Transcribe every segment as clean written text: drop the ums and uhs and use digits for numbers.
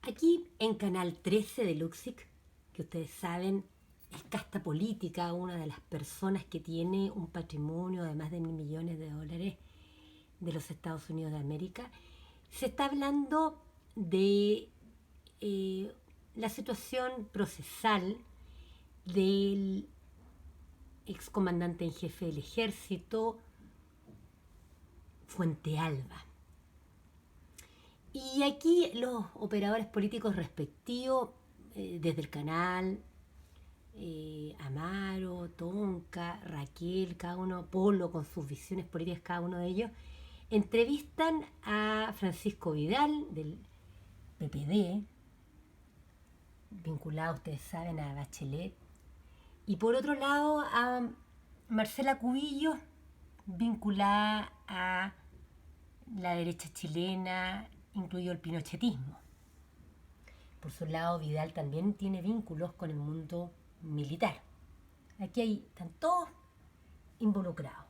Aquí en Canal 13 de Luxic, que ustedes saben, es casta política, una de las personas que tiene un patrimonio de más de $1.000.000 de los Estados Unidos de América, se está hablando de la situación procesal del excomandante en jefe del ejército, Fuente Alba. Y aquí los operadores políticos respectivos, desde el canal, Amaro, Tonka, Raquel, cada uno, Polo, con sus visiones políticas, cada uno de ellos, entrevistan a Francisco Vidal, del PPD, vinculado, ustedes saben, a Bachelet, y por otro lado a Marcela Cubillos, vinculada a la derecha chilena, incluido el pinochetismo. Por su lado, Vidal también tiene vínculos con el mundo militar. Aquí están todos involucrados.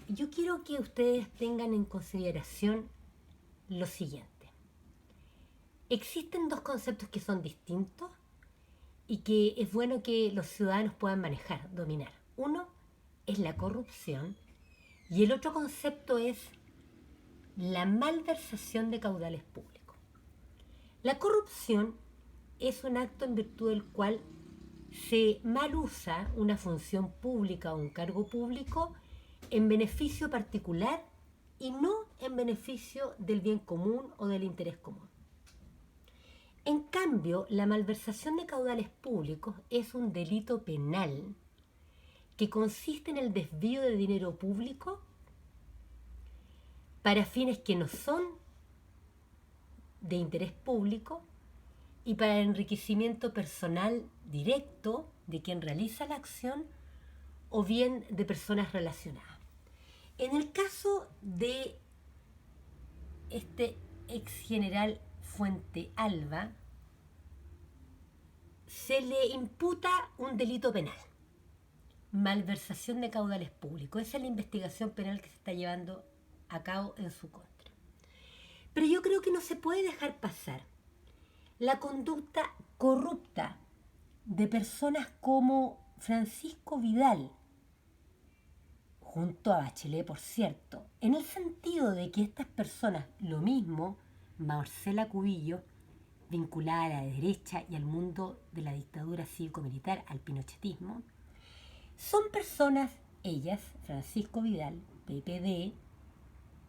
Yo quiero que ustedes tengan en consideración lo siguiente. Existen dos conceptos que son distintos y que es bueno que los ciudadanos puedan manejar, dominar. Uno es la corrupción y el otro concepto es la malversación de caudales públicos. La corrupción es un acto en virtud del cual se mal usa una función pública o un cargo público en beneficio particular y no en beneficio del bien común o del interés común. En cambio, la malversación de caudales públicos es un delito penal que consiste en el desvío de dinero público para fines que no son de interés público y para el enriquecimiento personal directo de quien realiza la acción o bien de personas relacionadas. En el caso de este ex general Fuente Alba, se le imputa un delito penal, malversación de caudales públicos. Esa es la investigación penal que se está llevando a cabo en su contra. Pero yo creo que no se puede dejar pasar la conducta corrupta de personas como Francisco Vidal, junto a Bachelet, por cierto, en el sentido de que estas personas, lo mismo, Marcela Cubillos, vinculada a la derecha y al mundo de la dictadura cívico-militar, al pinochetismo, son personas, ellas, Francisco Vidal, PPD,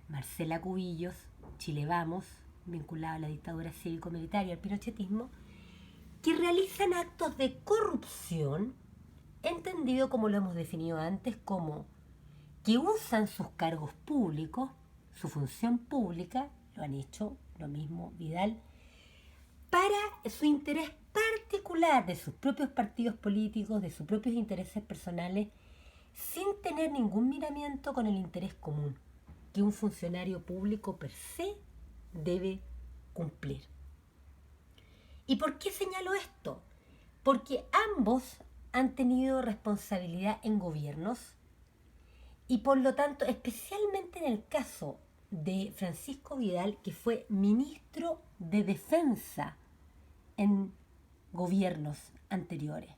Marcela Cubillos, Chile Vamos, vinculada a la dictadura cívico-militar y al pinochetismo, que realizan actos de corrupción, entendido como lo hemos definido antes, como que usan sus cargos públicos, su función pública, lo han hecho lo mismo Vidal, para su interés particular de sus propios partidos políticos, de sus propios intereses personales, sin tener ningún miramiento con el interés común que un funcionario público per se debe cumplir. ¿Y por qué señalo esto? Porque ambos han tenido responsabilidad en gobiernos y por lo tanto, especialmente en el caso de Francisco Vidal, que fue ministro de Defensa en gobiernos anteriores,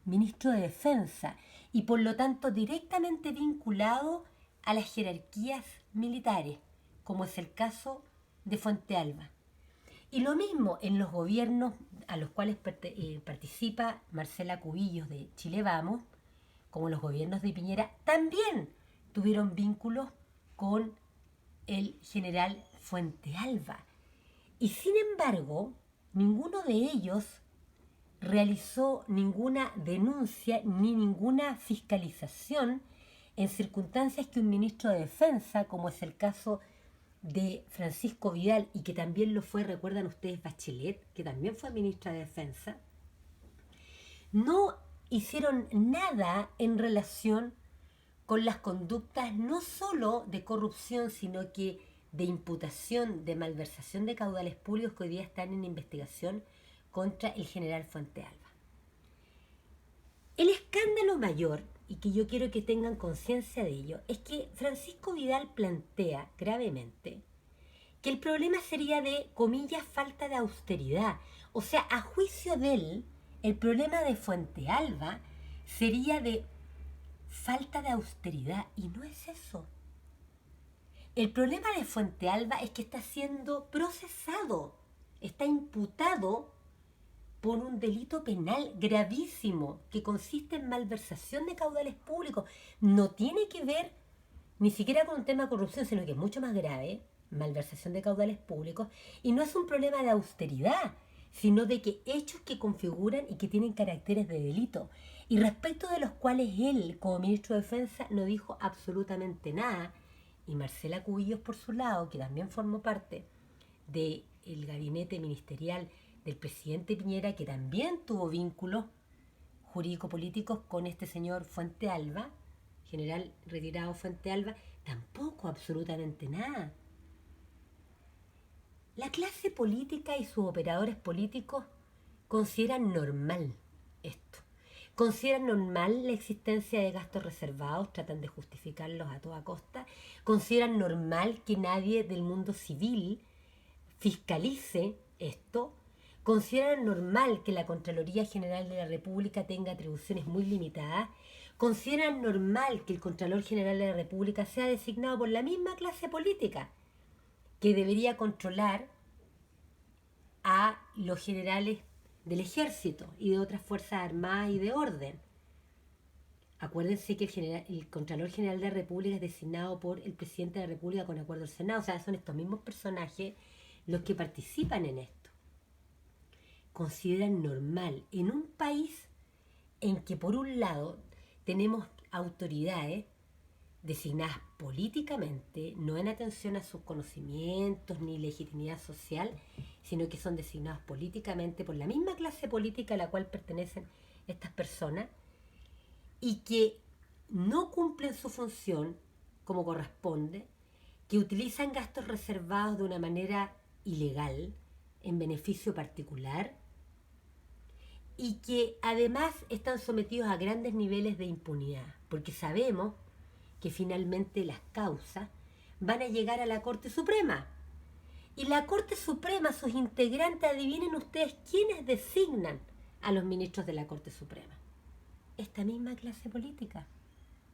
ministro de Defensa, y por lo tanto directamente vinculado a las jerarquías militares, como es el caso de Fuente Alba. Y lo mismo en los gobiernos a los cuales participa Marcela Cubillos de Chile Vamos, como los gobiernos de Piñera, también tuvieron vínculos con el general Fuente Alba. Y sin embargo, ninguno de ellos realizó ninguna denuncia ni ninguna fiscalización en circunstancias que un ministro de Defensa, como es el caso de Francisco Vidal, y que también lo fue, recuerdan ustedes, Bachelet, que también fue ministra de Defensa, no hicieron nada en relación con las conductas no solo de corrupción, sino que de imputación, de malversación de caudales públicos que hoy día están en investigación contra el general Fuente Alba. El escándalo mayor, y que yo quiero que tengan conciencia de ello, es que Francisco Vidal plantea gravemente que el problema sería de, comillas, falta de austeridad. O sea, a juicio de él, el problema de Fuentealba sería de falta de austeridad, y no es eso. El problema de Fuentealba es que está siendo procesado, está imputado por un delito penal gravísimo que consiste en malversación de caudales públicos. No tiene que ver ni siquiera con un tema de corrupción, sino que es mucho más grave, malversación de caudales públicos, y no es un problema de austeridad, sino de que hechos que configuran y que tienen caracteres de delito, y respecto de los cuales él, como ministro de Defensa, no dijo absolutamente nada, y Marcela Cubillos, por su lado, que también formó parte del gabinete ministerial del presidente Piñera, que también tuvo vínculos jurídico-políticos con este señor Fuentealba, general retirado Fuentealba, tampoco absolutamente nada. La clase política y sus operadores políticos consideran normal esto. Consideran normal la existencia de gastos reservados, tratan de justificarlos a toda costa. Consideran normal que nadie del mundo civil fiscalice esto. Consideran normal que la Contraloría General de la República tenga atribuciones muy limitadas. Consideran normal que el Contralor General de la República sea designado por la misma clase política que debería controlar a los generales del ejército y de otras fuerzas armadas y de orden. Acuérdense que el Contralor General de la República es designado por el Presidente de la República con acuerdo del Senado. O sea, son estos mismos personajes los que participan en esto. Consideran normal en un país en que por un lado tenemos autoridades designadas políticamente, no en atención a sus conocimientos ni legitimidad social, sino que son designados políticamente por la misma clase política a la cual pertenecen estas personas, y que no cumplen su función como corresponde, que utilizan gastos reservados de una manera ilegal, en beneficio particular, y que además están sometidos a grandes niveles de impunidad, porque sabemos que finalmente las causas van a llegar a la Corte Suprema. Y la Corte Suprema, sus integrantes, adivinen ustedes quiénes designan a los ministros de la Corte Suprema. Esta misma clase política,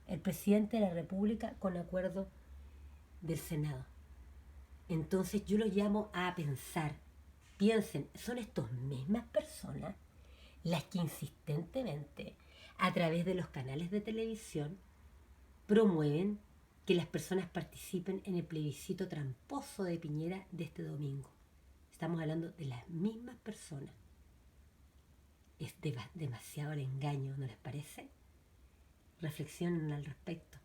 el presidente de la República con acuerdo del Senado. Entonces yo los llamo a pensar, piensen, son estas mismas personas las que insistentemente, a través de los canales de televisión, promueven que las personas participen en el plebiscito tramposo de Piñera de este domingo. Estamos hablando de las mismas personas. Es demasiado el engaño, ¿no les parece? Reflexionen al respecto.